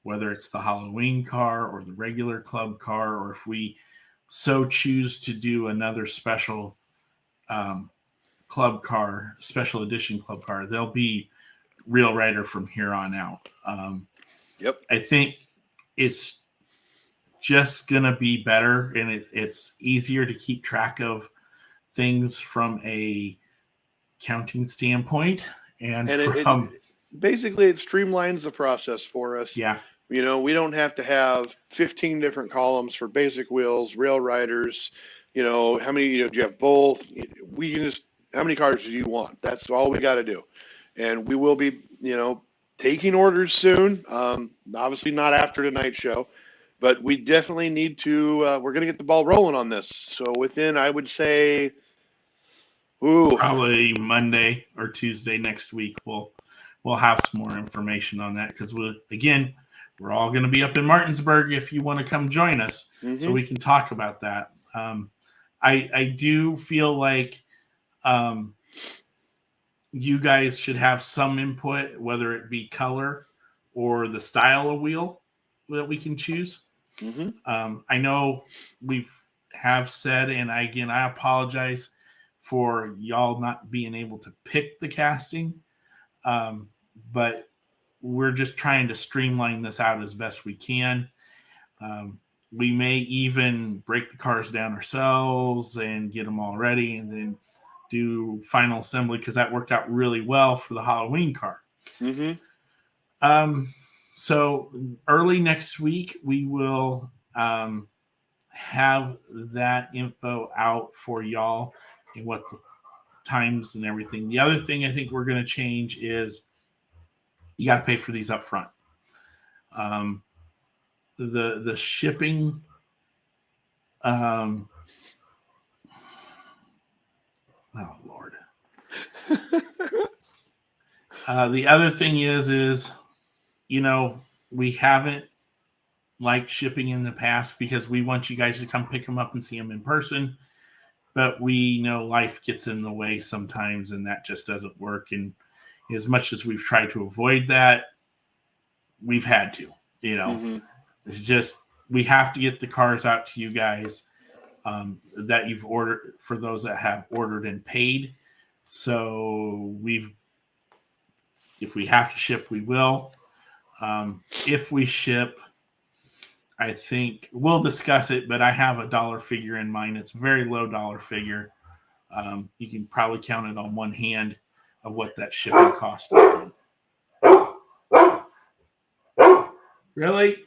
whether it's the Halloween car or the regular club car, or if we so choose to do another special club car, special edition club car, they'll be Real Rider from here on out. Yep. I think it's just going to be better, and it's easier to keep track of things from a counting standpoint. And basically it streamlines the process for us. Yeah. We don't have to have 15 different columns for basic wheels, Rail Riders. How many do you have both? We can just, how many cars do you want? That's all we got to do. And we will be, taking orders soon. Obviously not after tonight's show, but we definitely need to, we're going to get the ball rolling on this. So within, I would say, probably Monday or Tuesday next week, we'll have some more information on that, because we're all going to be up in Martinsburg if you want to come join us, so we can talk about that. I do feel like you guys should have some input, whether it be color or the style of wheel that we can choose. I know have said, and I apologize for y'all not being able to pick the casting, but we're just trying to streamline this out as best we can. We may even break the cars down ourselves and get them all ready and then do final assembly, because that worked out really well for the Halloween car. So early next week, we will have that info out for y'all and what the times and everything. The other thing I think we're going to change is you got to pay for these up front. The shipping, oh Lord. The other thing is, we haven't liked shipping in the past because we want you guys to come pick them up and see them in person. But we know life gets in the way sometimes, and that just doesn't work. And as much as we've tried to avoid that, we've had to, It's just, we have to get the cars out to you guys that you've ordered, for those that have ordered and paid. So if we have to ship, we will. If we ship, I think we'll discuss it, but I have a dollar figure in mind. It's a very low dollar figure. You can probably count it on one hand of what that shipping cost will be. Really?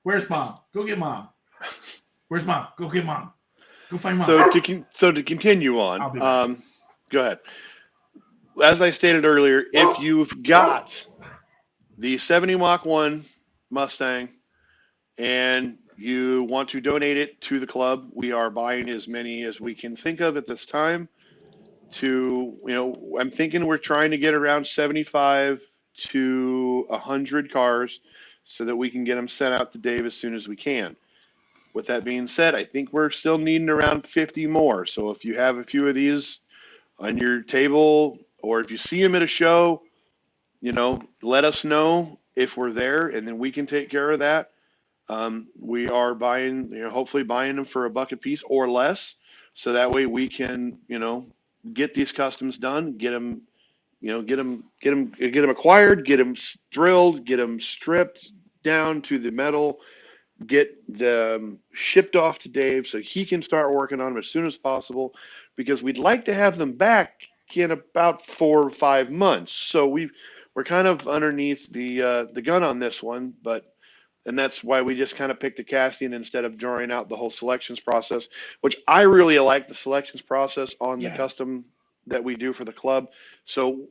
Where's Mom? Go get Mom. Where's Mom? Go get Mom. Go find Mom. So to continue on, I'll be back. Go ahead. As I stated earlier, if you've got the 70 Mach 1 Mustang and you want to donate it to the club, we are buying as many as we can think of at this time. I'm thinking we're trying to get around 75 to 100 cars so that we can get them sent out to Dave as soon as we can. With that being said, I think we're still needing around 50 more. So if you have a few of these on your table, or if you see them at a show, let us know if we're there, and then we can take care of that. We are hopefully buying them for $1 a piece or less, so that way we can, get these customs done, get them acquired, get them drilled, get them stripped down to the metal, get them shipped off to Dave so he can start working on them as soon as possible, because we'd like to have them back in about 4 or 5 months. So we're kind of underneath the gun on this one, and that's why we just kind of picked the casting instead of drawing out the whole selections process, which I really like the selections process on the custom that we do for the club. So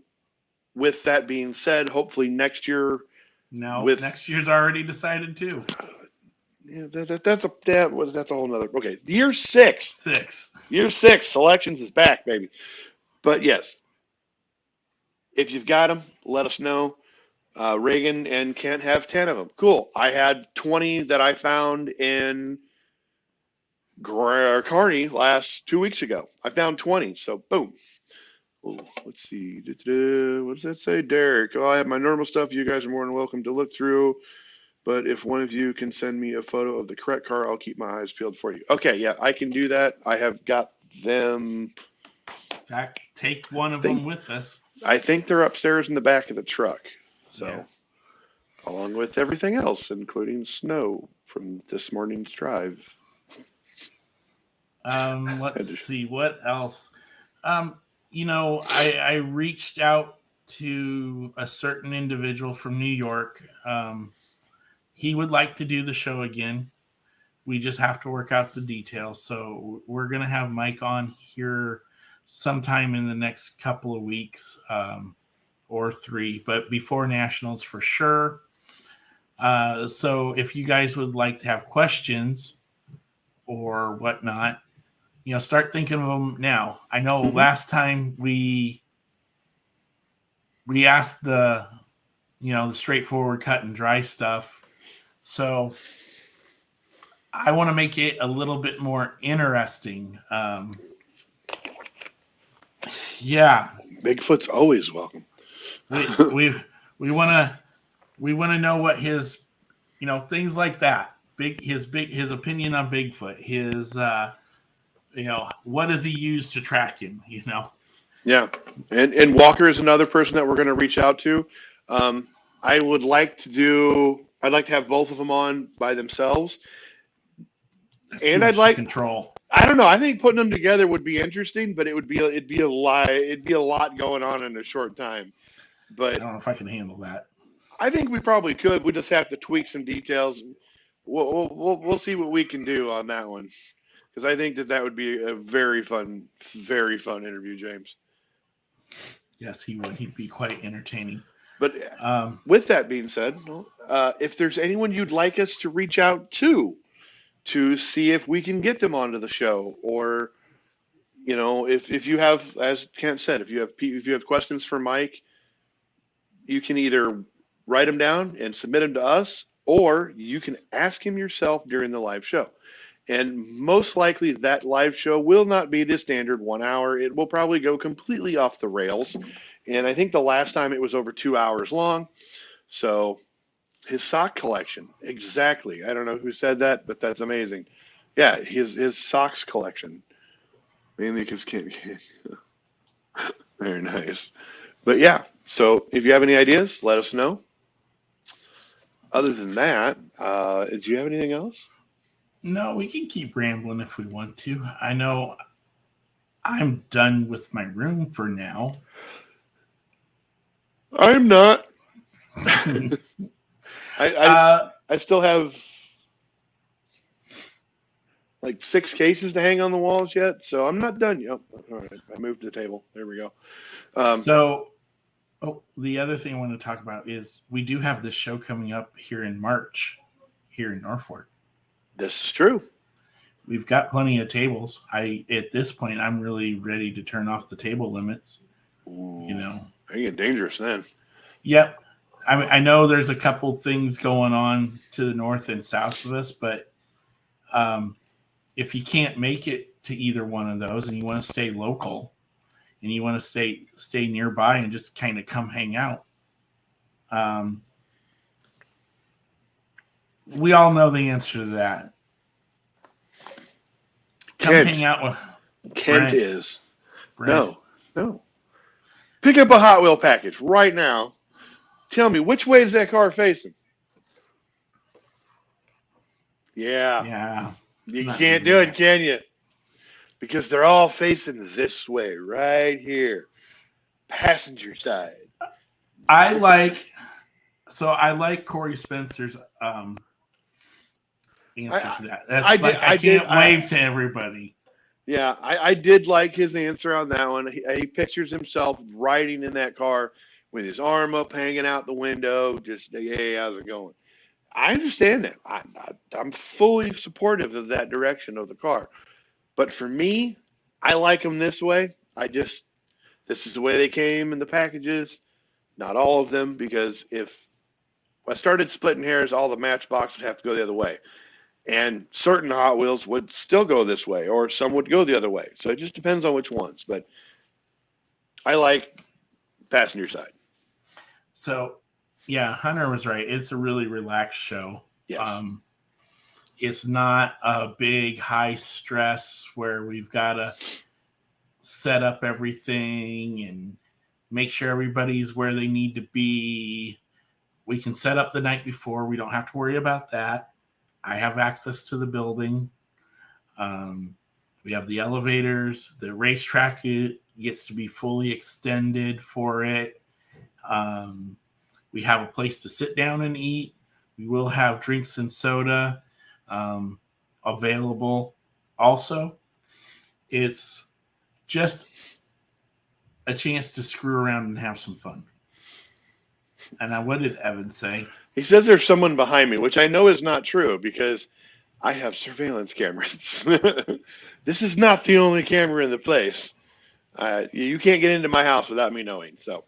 with that being said, hopefully next year. No, next year's already decided too. Yeah, that's a whole nother. Okay, year 6. Year 6 selections is back, baby. But yes, if you've got them, let us know. Reagan and Kent have 10 of them. Cool. I had 20 that I found in Kearney last 2 weeks ago. I found 20, so boom. Ooh, let's see. What does that say, Derek? Oh, I have my normal stuff. You guys are more than welcome to look through. But if one of you can send me a photo of the correct car, I'll keep my eyes peeled for you. Okay, yeah, I can do that. I have got them. In fact, take one of them with us. I think they're upstairs in the back of the truck. So, along with everything else, including snow from this morning's drive. Let's see what else. I reached out to a certain individual from New York. He would like to do the show again. We just have to work out the details. So we're going to have Mike on here sometime in the next couple of weeks or 3, but before Nationals for sure. So if you guys would like to have questions or whatnot, start thinking of them now. I know last time we asked the straightforward cut and dry stuff. So I want to make it a little bit more interesting. Bigfoot's always welcome. we want to know what his, things like that. His opinion on Bigfoot. His what does he use to track him? Yeah, and Walker is another person that we're going to reach out to. I'd like to have both of them on by themselves. That's and I'd like control. I don't know. I think putting them together would be interesting, but it'd be a lot going on in a short time. But I don't know if I can handle that. I think we probably could. We just have to tweak some details. We'll see what we can do on that one, because I think that would be a very fun interview, James. Yes, he would. He'd be quite entertaining. But With that being said, if there's anyone you'd like us to reach out to see if we can get them onto the show, or if you have, as Kent said, if you have questions for Mike, you can either write them down and submit them to us, or you can ask him yourself during the live show. And most likely that live show will not be the standard 1 hour. It will probably go completely off the rails. And I think the last time it was over 2 hours long. So his sock collection, exactly. I don't know who said that, but that's amazing. Yeah, his socks collection. Mainly because can't. Very nice. But yeah, so if you have any ideas, let us know. Other than that, do you have anything else? No, we can keep rambling if we want to. I know I'm done with my room for now. I'm not. I still have like 6 cases to hang on the walls yet, so I'm not done yet. All right, I moved the table. There we go. The other thing I want to talk about is we do have this show coming up here in March, here in Norfolk. This is true. We've got plenty of tables. At this point, I'm really ready to turn off the table limits. Ooh, they get dangerous then. Yep. I know there's a couple things going on to the north and south of us, but if you can't make it to either one of those and you want to stay local and you want to stay nearby and just kind of come hang out, we all know the answer to that. Come hang out with Kent. Brent. No. Pick up a Hot Wheel package right now. Tell me, which way is that car facing? Yeah. You can't do it, can you? Because they're all facing this way, right here. Passenger side. I like Corey Spencer's answer to that. I can't wave to everybody. Yeah, I did like his answer on that one. He pictures himself riding in that car with his arm up, hanging out the window, just, hey, how's it going? I understand that. I'm fully supportive of that direction of the car. But for me, I like them this way. This is the way they came in the packages. Not all of them, because if I started splitting hairs, all the Matchbox would have to go the other way. And certain Hot Wheels would still go this way, or some would go the other way. So it just depends on which ones. But I like passenger side. So, yeah, Hunter was right. It's a really relaxed show. Yes. It's not a big high stress where we've got to set up everything and make sure everybody's where they need to be. We can set up the night before. We don't have to worry about that. I have access to the building. We have the elevators. The racetrack gets to be fully extended for it. We have a place to sit down and eat. We will have drinks and soda available also. It's just a chance to screw around and have some fun. And what did Evan say? He says there's someone behind me, which I know is not true because I have surveillance cameras. This is not the only camera in the place. You can't get into my house without me knowing. So.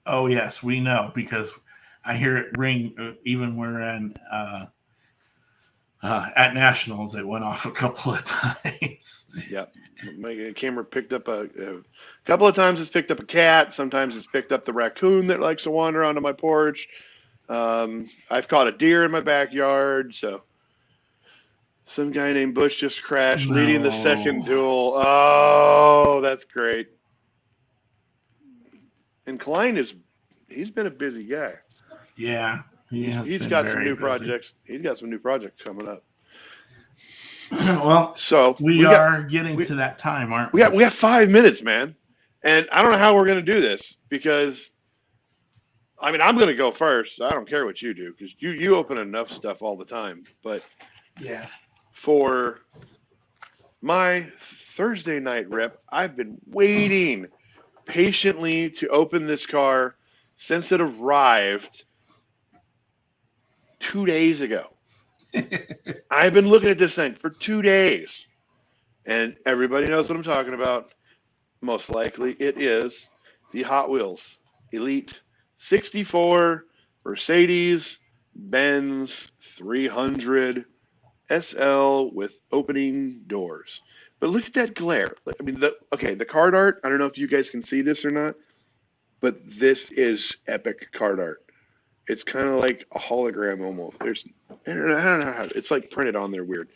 Oh, yes, we know because I hear it ring even when we're at Nationals. It went off a couple of times. Yep. My camera picked up a couple of times. It's picked up a cat. Sometimes it's picked up the raccoon that likes to wander onto my porch. I've caught a deer in my backyard. So some guy named Bush just crashed, leading the second duel. Oh, that's great. And Klein he's been a busy guy. Yeah. He's got some new projects. He's got some new projects coming up. Well, so we are getting to that time, aren't we? We got 5 minutes, man. And I don't know how we're going to do this because, I mean, I'm going to go first. I don't care what you do because you open enough stuff all the time. But yeah, for my Thursday night rip, I've been waiting patiently to open this car since it arrived 2 days ago. I've been looking at this thing for 2 days, and everybody knows what I'm talking about. Most likely, it is the Hot Wheels Elite 64 Mercedes-Benz 300 SL with opening doors. But look at that glare. I mean, the card art, I don't know if you guys can see this or not, but this is epic card art. It's kind of like a hologram almost. I don't know how, it's like printed on there weird.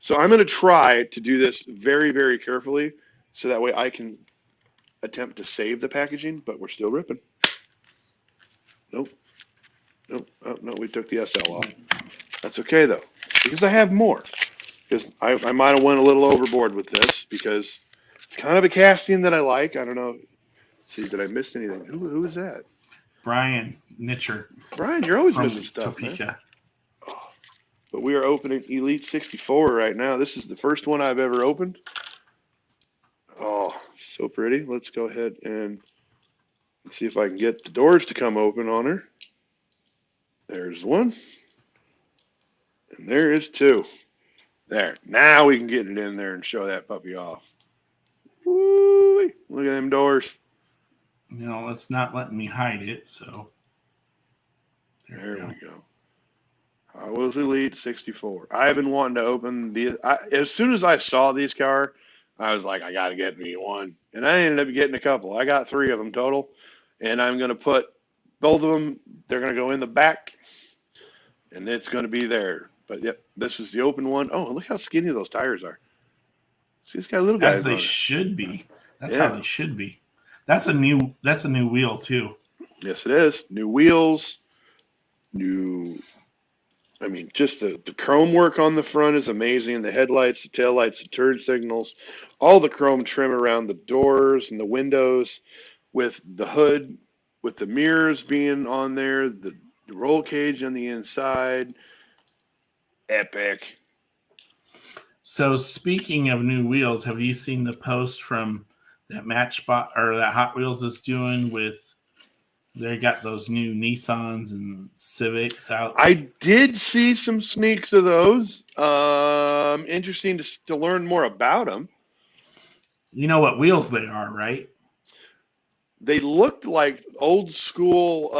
So I'm going to try to do this very, very carefully so that way I can attempt to save the packaging, but we're still ripping. Nope. Nope. Oh, no, we took the SL off. That's okay, though, because I have more. Because I might have went a little overboard with this because it's kind of a casting that I like. I don't know. Let's see, did I miss anything? Who is that? Brian Nitcher. Brian, you're always from missing stuff, Topeka. man. Oh, but we are opening Elite 64 right now. This is the first one I've ever opened. Oh, so pretty. Let's go ahead and see if I can get the doors to come open on her. There's one. And there is two. There. Now we can get it in there and show that puppy off. Woo! Look at them doors. You know, it's not letting me hide it, so. There we go. Hot Wheels Elite 64. I've been wanting to open these. As soon as I saw these car, I was like, I got to get me one. And I ended up getting a couple. I got 3 of them total. And I'm going to put both of them, they're going to go in the back. And it's going to be there. But yep, this is the open one. Oh, look how skinny those tires are. See, this guy, little guy. As they should be. That's how they should be. That's a new wheel too. Yes, it is. New wheels. I mean, just the chrome work on the front is amazing. The headlights, the taillights, the turn signals, all the chrome trim around the doors and the windows with the hood, with the mirrors being on there, the roll cage on the inside. Epic. So speaking of new wheels, have you seen the post from that MATCHBOX or that Hot Wheels is doing with they got those new Nissans and Civics out? I did see some sneaks of those. Interesting to learn more about them. You know what wheels they are, right? They looked like old school.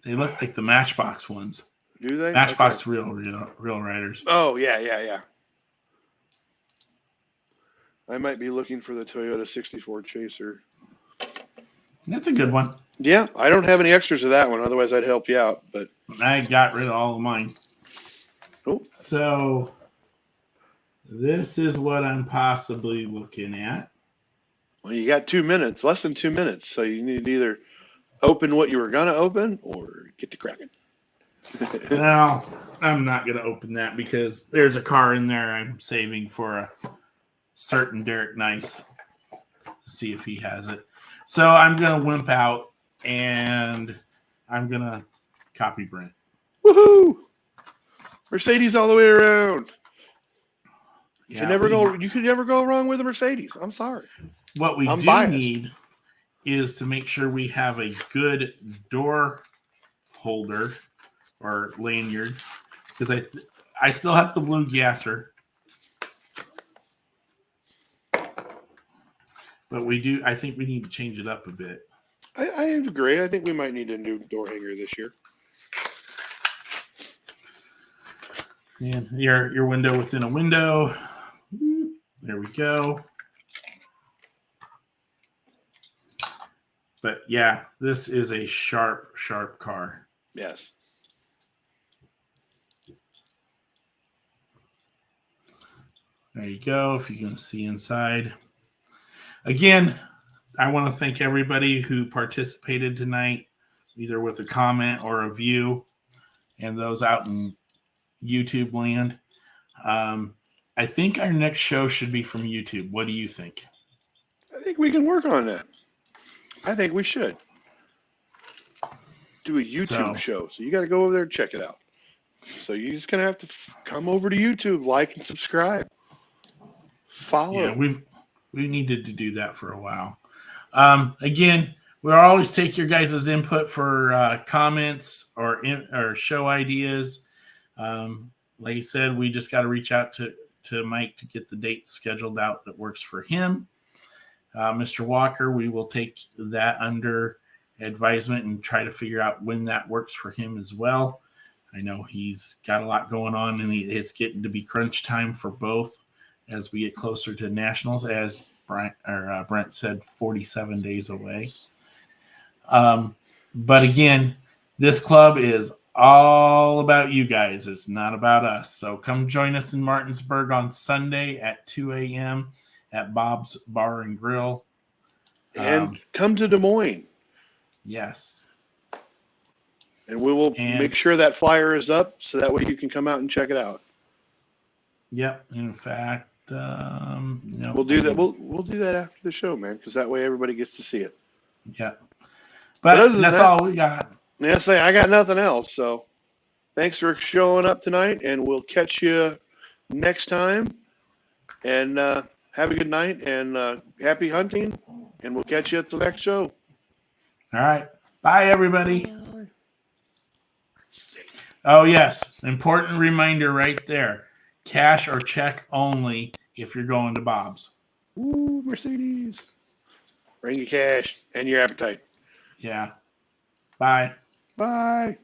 They look like the MATCHBOX ones. Do they? MATCHBOX real riders. Oh, yeah. I might be looking for the Toyota 64 Chaser. That's a good one. Yeah, I don't have any extras of that one. Otherwise, I'd help you out. But I got rid of all of mine. Oh. So this is what I'm possibly looking at. Well, you got 2 minutes, less than 2 minutes. So you need to either open what you were going to open or get to cracking. Well, I'm not going to open that because there's a car in there I'm saving for a certain Derek Nice to see if he has it. So I'm going to wimp out and I'm going to copy Brent. Woohoo! Mercedes all the way around. Yeah, you could never go wrong with a Mercedes. I'm sorry. What we need is to make sure we have a good door holder or lanyard, because I still have the blue gasser, but I think we need to change it up a bit. I agree. I think we might need a new door hanger this year. And your window within a window. There we go. But yeah, this is a sharp car. Yes. There you go. If you can see inside. Again, I want to thank everybody who participated tonight, either with a comment or a view, and those out in YouTube land. I think our next show should be from YouTube. What do you think? I think we can work on that. I think we should do a YouTube show. So you got to go over there and check it out. So you're just going to have to come over to YouTube, like and subscribe. Follow. Yeah, we needed to do that for a while. Again, We'll always take your guys' input for comments or show ideas. Like I said, we just got to reach out to Mike to get the dates scheduled out that works for him. Mr. Walker, we will take that under advisement and try to figure out when that works for him as well. I know he's got a lot going on, and it's getting to be crunch time for both as we get closer to nationals, as Brent said, 47 days away. But again, this club is all about you guys. It's not about us. So come join us in Martinsburg on Sunday at 2 a.m. at Bob's Bar and Grill. And come to Des Moines. Yes. And we will make sure that flyer is up so that way you can come out and check it out. Yep. In fact, we'll do that. We'll do that after the show, man, because that way everybody gets to see it. Yeah. But that's all we got. I got nothing else. So thanks for showing up tonight, and we'll catch you next time. And have a good night and happy hunting. And we'll catch you at the next show. All right. Bye, everybody. Oh, yes. Important reminder right there. Cash or check only if you're going to Bob's. Ooh, Mercedes. Bring your cash and your appetite. Yeah. Bye. Bye.